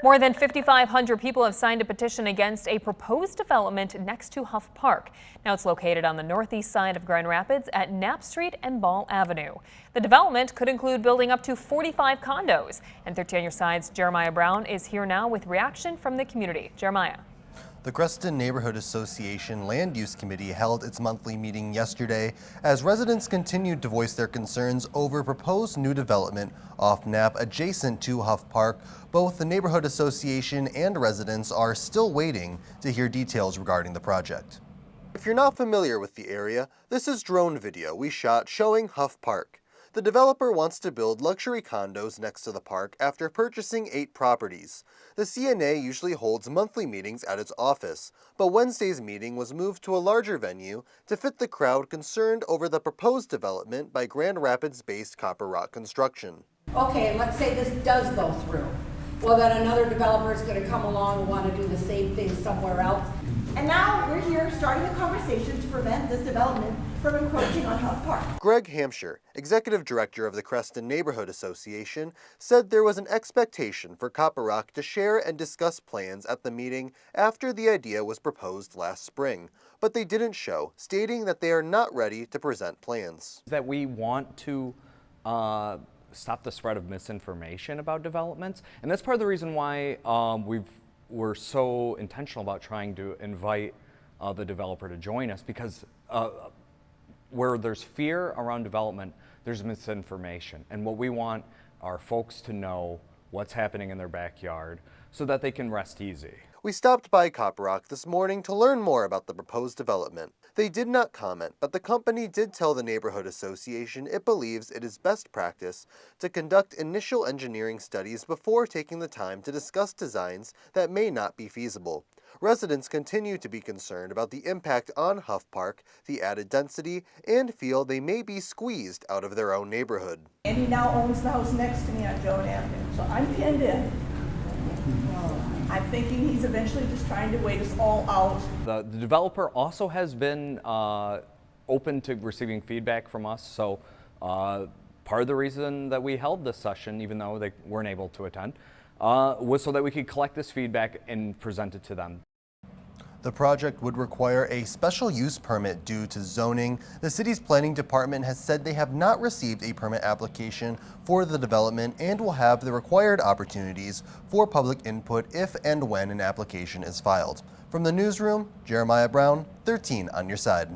More than 5,500 people have signed a petition against a proposed development next to Huff Park. Now it's located on the northeast side of Grand Rapids at Knapp Street and Ball Avenue. The development could include building up to 45 condos. And 13 on your side's Jeremiah Brown is here now with reaction from the community. Jeremiah. The Creston Neighborhood Association Land Use Committee held its monthly meeting yesterday as residents continued to voice their concerns over proposed new development off Knapp adjacent to Huff Park. Both the Neighborhood Association and residents are still waiting to hear details regarding the project. If you're not familiar with the area, this is drone video we shot showing Huff Park. The developer wants to build luxury condos next to the park after purchasing 8 properties. The CNA usually holds monthly meetings at its office, but Wednesday's meeting was moved to a larger venue to fit the crowd concerned over the proposed development by Grand Rapids-based Copper Rock Construction. Okay, let's say this does go through. Well, then another developer is going to come along and want to do the same thing somewhere else. And now we're here starting a conversation to prevent this development from encroaching on Huff Park. Greg Hampshire, executive director of the Creston Neighborhood Association, said there was an expectation for Copper Rock to share and discuss plans at the meeting after the idea was proposed last spring, but they didn't show, stating that they are not ready to present plans. That we want to stop the spread of misinformation about developments, and that's part of the reason why we're so intentional about trying to invite the developer to join us, because where there's fear around development, there's misinformation. And what we want are folks to know what's happening in their backyard so that they can rest easy. We stopped by Copper Rock this morning to learn more about the proposed development. They did not comment, but the company did tell the Neighborhood Association it believes it is best practice to conduct initial engineering studies before taking the time to discuss designs that may not be feasible. Residents continue to be concerned about the impact on Huff Park, the added density, and feel they may be squeezed out of their own neighborhood. And he now owns the house next to me on Joan Avenue, so I'm pinned in. I'm thinking he's eventually just trying to wait us all out. The developer also has been open to receiving feedback from us, so part of the reason that we held this session, even though they weren't able to attend, was so that we could collect this feedback and present it to them. The project would require a special use permit due to zoning. The city's planning department has said they have not received a permit application for the development and will have the required opportunities for public input if and when an application is filed. From the newsroom, Jeremiah Brown, 13 on your side.